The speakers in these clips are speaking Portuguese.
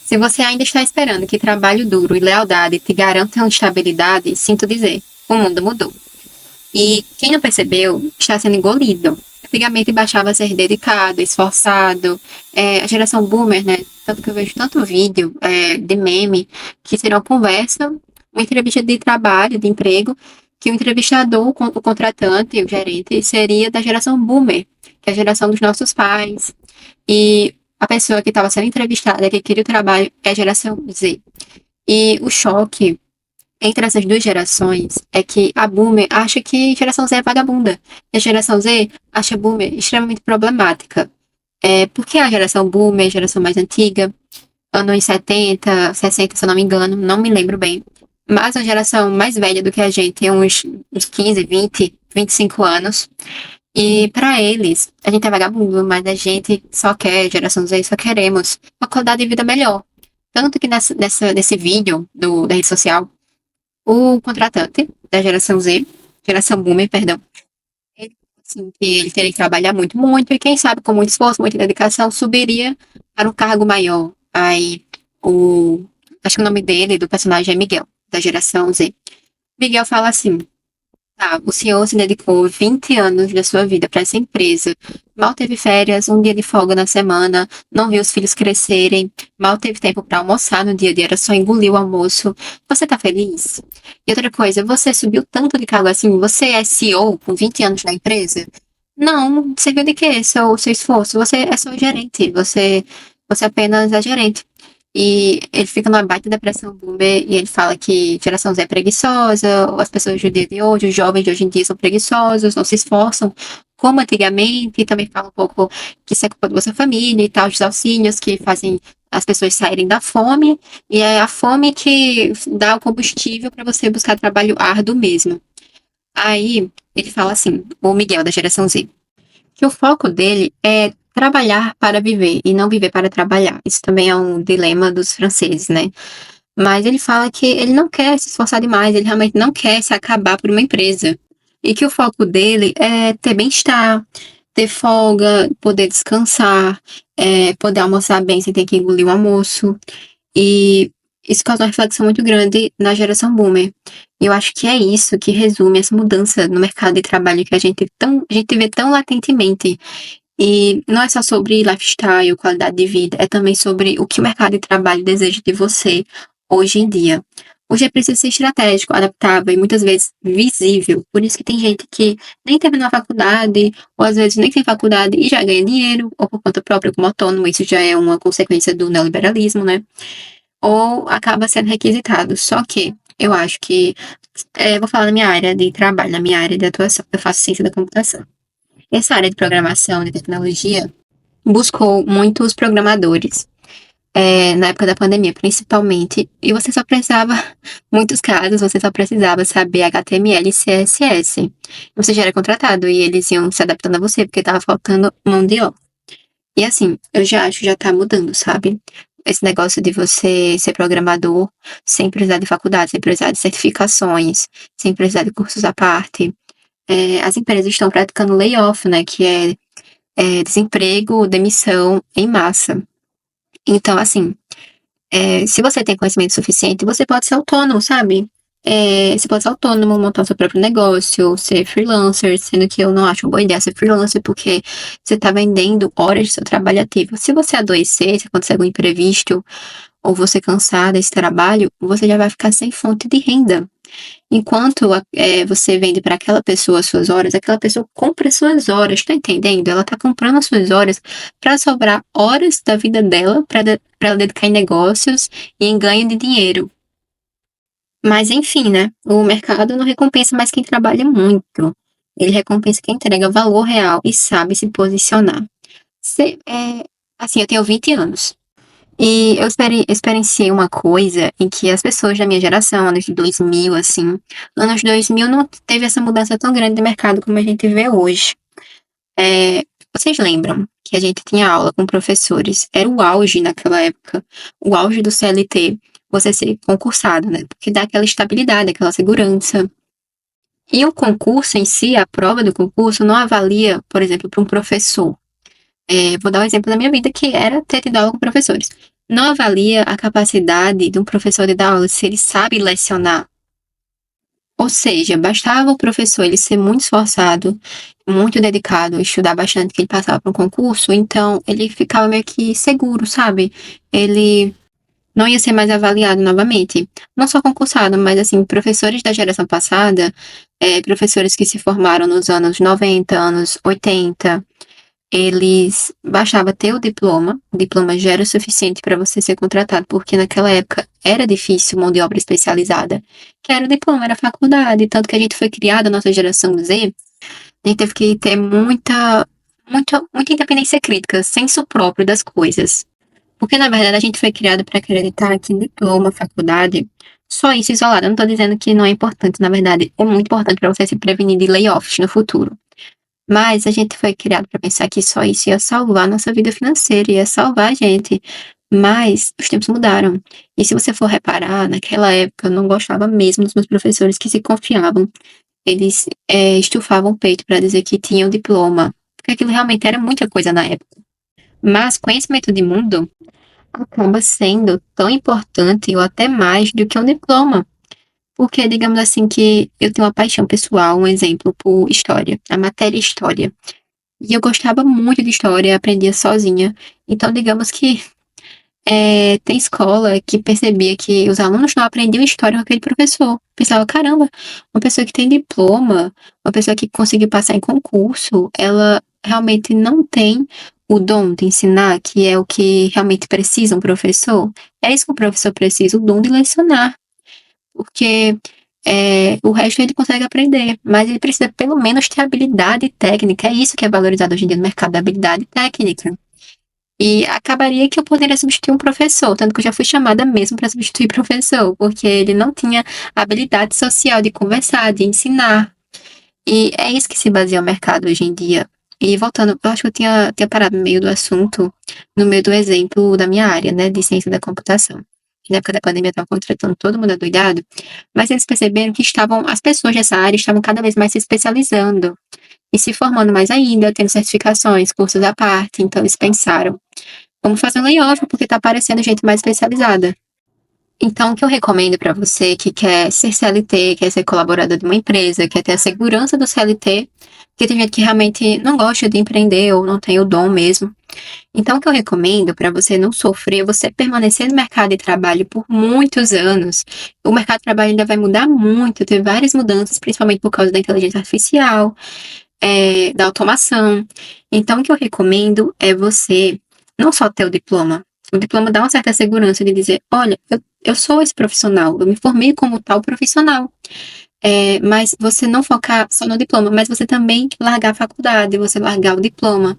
Se você ainda está esperando que trabalho duro e lealdade te garantam estabilidade, sinto dizer, o mundo mudou. E quem não percebeu está sendo engolido. Antigamente bastava ser dedicado, esforçado. A geração boomer, né? Tanto que eu vejo tanto vídeo de meme que seria uma conversa, uma entrevista de trabalho, de emprego, que o entrevistador, o contratante, o gerente, seria da geração boomer, que é a geração dos nossos pais. E a pessoa que estava sendo entrevistada, que queria o trabalho, é a geração Z. E o choque entre essas duas gerações é que a Boomer acha que a geração Z é vagabunda. E a geração Z acha a Boomer extremamente problemática. Porque a geração Boomer é a geração mais antiga, anos 70, 60, se eu não me engano, não me lembro bem. Mas a geração mais velha do que a gente, tem uns 15, 20, 25 anos. E para eles, a gente é vagabundo, mas a gente só quer, geração Z, só queremos uma qualidade de vida melhor. Tanto que nesse vídeo da rede social, o contratante da geração Z, geração Boomer, perdão, ele assim, que ele teria que trabalhar muito, muito, e quem sabe com muito esforço, muita dedicação, subiria para um cargo maior. Aí, acho que o nome dele, do personagem, é Miguel, da geração Z. Miguel fala assim: tá, o senhor se dedicou 20 anos da sua vida para essa empresa. Mal teve férias, um dia de folga na semana, não viu os filhos crescerem, mal teve tempo para almoçar no dia a dia, era só engolir o almoço. Você tá feliz? E outra coisa, você subiu tanto de cargo assim, você é CEO com 20 anos na empresa? Não, serviu de quê? Seu esforço. Você é só gerente, você apenas é gerente. E ele fica numa baita depressão boomer e ele fala que geração Z é preguiçosa, as pessoas do dia de hoje, os jovens de hoje em dia são preguiçosos, não se esforçam como antigamente, e também fala um pouco que isso é culpa da sua família e tal, dos auxílios que fazem as pessoas saírem da fome, e é a fome que dá o combustível para você buscar trabalho árduo mesmo. Aí ele fala assim, o Miguel da geração Z, que o foco dele é trabalhar para viver e não viver para trabalhar. Isso também é um dilema dos franceses, né? Mas ele fala que ele não quer se esforçar demais, ele realmente não quer se acabar por uma empresa. E que o foco dele é ter bem-estar, ter folga, poder descansar, poder almoçar bem sem ter que engolir o almoço. E isso causa uma reflexão muito grande na geração boomer. E eu acho que é isso que resume essa mudança no mercado de trabalho que a gente vê tão latentemente. E não é só sobre lifestyle, qualidade de vida, é também sobre o que o mercado de trabalho deseja de você hoje em dia. Hoje é preciso ser estratégico, adaptável e muitas vezes visível. Por isso que tem gente que nem terminou a faculdade, ou às vezes nem tem faculdade e já ganha dinheiro, ou por conta própria como autônomo, isso já é uma consequência do neoliberalismo, né? Ou acaba sendo requisitado. Só que eu acho que, vou falar na minha área de trabalho, na minha área de atuação, eu faço ciência da computação. Essa área de programação e tecnologia buscou muitos programadores, na época da pandemia, principalmente, e você só precisava, muitos casos, você só precisava saber HTML e CSS. Você já era contratado e eles iam se adaptando a você, porque tava faltando mão de obra. E assim, eu já acho que já tá mudando, sabe? Esse negócio de você ser programador sem precisar de faculdade, sem precisar de certificações, sem precisar de cursos à parte. As empresas estão praticando layoff, né? Que é desemprego, demissão em massa. Então, assim, se você tem conhecimento suficiente, você pode ser autônomo, sabe? Você pode ser autônomo, montar o seu próprio negócio, ser freelancer, sendo que eu não acho uma boa ideia ser freelancer, porque você tá vendendo horas de seu trabalho ativo. Se você adoecer, se acontecer algum imprevisto, ou você cansar desse trabalho, você já vai ficar sem fonte de renda. Enquanto você vende para aquela pessoa as suas horas, aquela pessoa compra as suas horas, tá entendendo? Ela tá comprando as suas horas para sobrar horas da vida dela para ela dedicar em negócios e em ganho de dinheiro. Mas enfim, né? O mercado não recompensa mais quem trabalha muito. Ele recompensa quem entrega valor real e sabe se posicionar. Assim, eu tenho 20 anos. E eu experienciei uma coisa em que as pessoas da minha geração, anos 2000, assim, anos 2000 não teve essa mudança tão grande de mercado como a gente vê hoje. Vocês lembram que a gente tinha aula com professores? Era o auge naquela época, o auge do CLT, você ser concursado, né? Porque dá aquela estabilidade, aquela segurança. E o concurso em si, a prova do concurso, não avalia, por exemplo, para um professor. Vou dar um exemplo da minha vida, que era ter tido aula com professores. não avalia a capacidade de um professor de dar aula, se ele sabe lecionar. Ou seja, bastava o professor ele ser muito esforçado, muito dedicado, estudar bastante, que ele passava para um concurso, então ele ficava meio que seguro, sabe? Ele não ia ser mais avaliado novamente. Não só concursado, mas assim, professores da geração passada, professores que se formaram nos anos 90, anos 80, eles bastava ter o diploma já era o suficiente para você ser contratado, porque naquela época era difícil mão de obra especializada, que era o diploma, era a faculdade, tanto que a gente foi criada, a nossa geração Z, a gente teve que ter muita independência crítica, senso próprio das coisas. Porque, na verdade, a gente foi criado para acreditar que diploma, faculdade, só isso isolado. Eu não tô dizendo que não é importante, na verdade, é muito importante para você se prevenir de layoffs no futuro. Mas a gente foi criado para pensar que só isso ia salvar a nossa vida financeira, ia salvar a gente. Mas os tempos mudaram. E se você for reparar, naquela época eu não gostava mesmo dos meus professores que se confiavam. Eles estufavam o peito para dizer que tinham diploma. Porque aquilo realmente era muita coisa na época. Mas conhecimento de mundo acaba sendo tão importante ou até mais do que um diploma. Porque, digamos assim, que eu tenho uma paixão pessoal, um exemplo por história, a matéria história. E eu gostava muito de história, aprendia sozinha. Então, digamos que tem escola que percebia que os alunos não aprendiam história com aquele professor. Pensava, caramba, uma pessoa que tem diploma, uma pessoa que conseguiu passar em concurso, ela realmente não tem o dom de ensinar, que é o que realmente precisa um professor. É isso que o professor precisa, o dom de lecionar. Porque o resto ele consegue aprender, mas ele precisa pelo menos ter habilidade técnica. É isso que é valorizado hoje em dia no mercado, da habilidade técnica. E acabaria que eu poderia substituir um professor, tanto que eu já fui chamada mesmo para substituir professor, porque ele não tinha habilidade social de conversar, de ensinar. E é isso que se baseia o mercado hoje em dia. E voltando, eu acho que eu tinha parado no meio do assunto, no meio do exemplo da minha área, né, de ciência da computação. Na época da pandemia estavam contratando todo mundo adoidado, mas eles perceberam que as pessoas dessa área estavam cada vez mais se especializando e se formando mais ainda, tendo certificações, cursos à parte. Então eles pensaram, vamos fazer um layoff porque tá aparecendo gente mais especializada. Então, o que eu recomendo para você que quer ser CLT, quer ser colaborador de uma empresa, quer ter a segurança do CLT, porque tem gente que realmente não gosta de empreender ou não tem o dom mesmo. Então, o que eu recomendo para você não sofrer, você permanecer no mercado de trabalho por muitos anos. O mercado de trabalho ainda vai mudar muito, ter várias mudanças, principalmente por causa da inteligência artificial, da automação. Então, o que eu recomendo é você não só ter o diploma. O diploma dá uma certa segurança de dizer, olha, eu sou esse profissional, eu me formei como tal profissional. Mas você não focar só no diploma, mas você também largar a faculdade, você largar o diploma.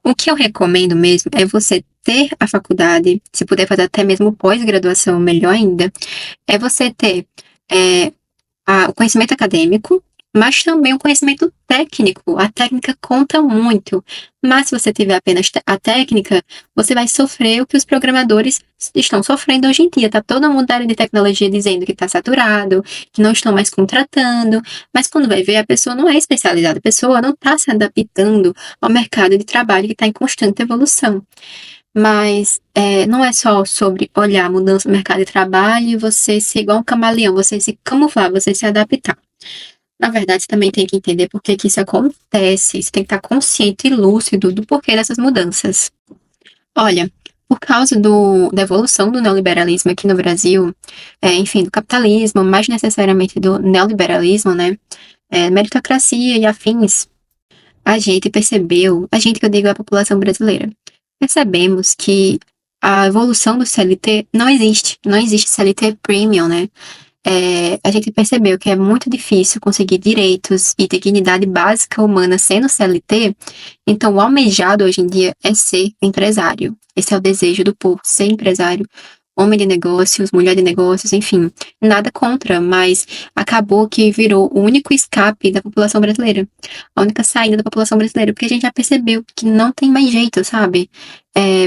O que eu recomendo mesmo é você ter a faculdade, se puder fazer até mesmo pós-graduação, melhor ainda, é você ter o conhecimento acadêmico, mas também o conhecimento técnico. A técnica conta muito, mas se você tiver apenas a técnica, você vai sofrer o que os programadores estão sofrendo hoje em dia. Tá todo mundo da área de tecnologia dizendo que está saturado, que não estão mais contratando, mas quando vai ver, a pessoa não é especializada, a pessoa não está se adaptando ao mercado de trabalho que está em constante evolução. Mas não é só sobre olhar a mudança no mercado de trabalho e você ser igual um camaleão, você se camuflar, você se adaptar. Na verdade, você também tem que entender por que isso acontece. Você tem que estar consciente e lúcido do porquê dessas mudanças. Olha, por causa da evolução do neoliberalismo aqui no Brasil, enfim, do capitalismo, mais necessariamente do neoliberalismo, né? Meritocracia e afins, a gente percebeu, a gente que eu digo é a população brasileira, percebemos que a evolução do CLT não existe. Não existe CLT premium, né? A gente percebeu que é muito difícil conseguir direitos e dignidade básica humana sendo CLT, então o almejado hoje em dia é ser empresário. Esse é o desejo do povo, ser empresário, homem de negócios, mulher de negócios, enfim, nada contra, mas acabou que virou o único escape da população brasileira, a única saída da população brasileira, porque a gente já percebeu que não tem mais jeito, sabe?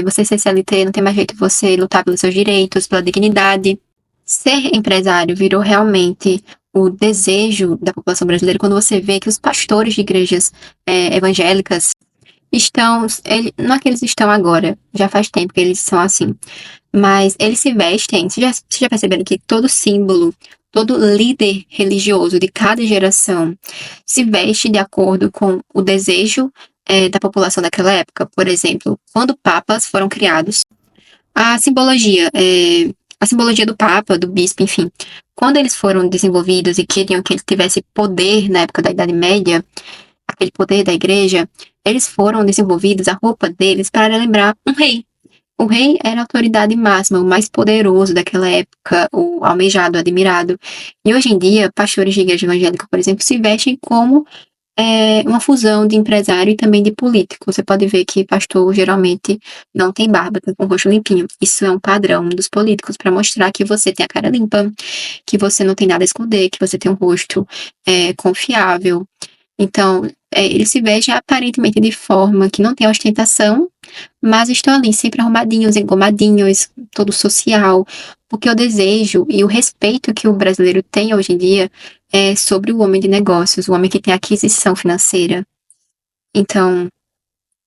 Você ser CLT, não tem mais jeito você lutar pelos seus direitos, pela dignidade. Ser empresário virou realmente o desejo da população brasileira quando você vê que os pastores de igrejas evangélicas não é que eles estão agora, já faz tempo que eles são assim, mas eles se vestem. Vocês já perceberam que todo símbolo, todo líder religioso de cada geração se veste de acordo com o desejo da população daquela época? Por exemplo, quando papas foram criados, a simbologia, a simbologia do papa, do bispo, enfim, quando eles foram desenvolvidos e queriam que ele tivesse poder na época da Idade Média, aquele poder da igreja, eles foram desenvolvidos, a roupa deles, para lembrar um rei. O rei era a autoridade máxima, o mais poderoso daquela época, o almejado, o admirado. E hoje em dia, pastores de igreja evangélica, por exemplo, se vestem como uma fusão de empresário e também de político. Você pode ver que pastor geralmente não tem barba, tá com o rosto limpinho. Isso é um padrão dos políticos para mostrar que você tem a cara limpa, que você não tem nada a esconder, que você tem um rosto confiável. Então, eles se vestem aparentemente de forma que não tem ostentação, mas estão ali sempre arrumadinhos, engomadinhos, todo social, porque o desejo e o respeito que o brasileiro tem hoje em dia é sobre o homem de negócios, o homem que tem aquisição financeira. Então,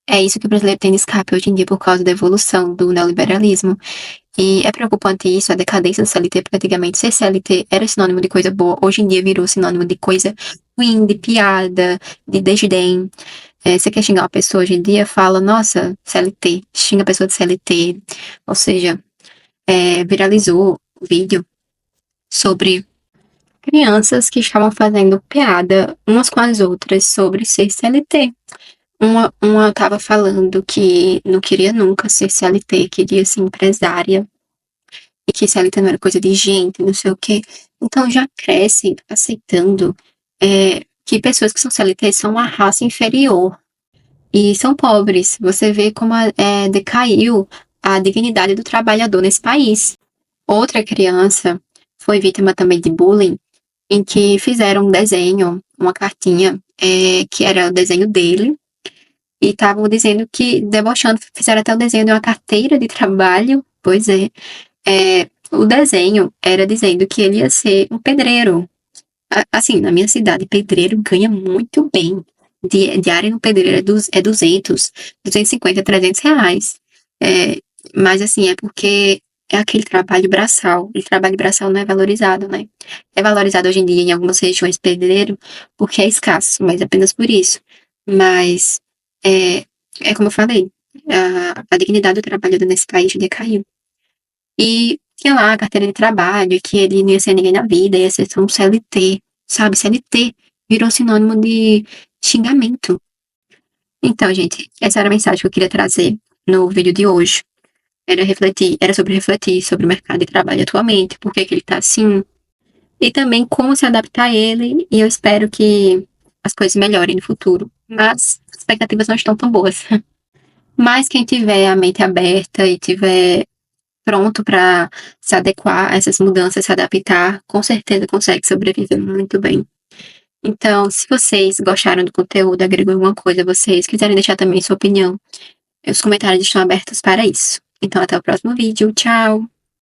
é isso que o brasileiro tem de escape hoje em dia por causa da evolução do neoliberalismo. E é preocupante isso, a decadência do CLT, porque antigamente ser CLT era sinônimo de coisa boa, hoje em dia virou sinônimo de coisa ruim, de piada, de desdém. Você quer xingar uma pessoa hoje em dia, fala, nossa, CLT, xinga a pessoa de CLT. Ou seja, viralizou o vídeo sobre crianças que estavam fazendo piada umas com as outras sobre ser CLT. Uma tava falando que não queria nunca ser CLT, queria ser empresária, e que CLT não era coisa de gente, não sei o quê. Então já crescem aceitando que pessoas que são CLT são uma raça inferior e são pobres. Você vê como decaiu a dignidade do trabalhador nesse país. Outra criança foi vítima também de bullying, em que fizeram um desenho, uma cartinha, que era o desenho dele, e estavam dizendo que, debochando, fizeram até o desenho de uma carteira de trabalho. Pois o desenho era dizendo que ele ia ser um pedreiro. Assim, na minha cidade, pedreiro ganha muito bem. Diária no pedreiro é 200, 250, 300 reais. Mas assim, é porque é aquele trabalho braçal. E trabalho braçal não é valorizado, né? É valorizado hoje em dia em algumas regiões pedreiro porque é escasso, mas apenas por isso. Mas como eu falei, a dignidade do trabalhador nesse país decaiu. E tinha lá a carteira de trabalho, que ele não ia ser ninguém na vida, ia ser só um CLT, sabe? CLT virou sinônimo de xingamento. Então, gente, essa era a mensagem que eu queria trazer no vídeo de hoje. Era sobre refletir sobre o mercado de trabalho atualmente, por que ele tá assim, e também como se adaptar a ele, e eu espero que as coisas melhorem no futuro. Mas as expectativas não estão tão boas. Mas quem tiver a mente aberta e tiver pronto para se adequar a essas mudanças, se adaptar, com certeza consegue sobreviver muito bem. Então, se vocês gostaram do conteúdo, agregou alguma coisa a vocês, quiserem deixar também sua opinião, os comentários estão abertos para isso. Então, até o próximo vídeo. Tchau!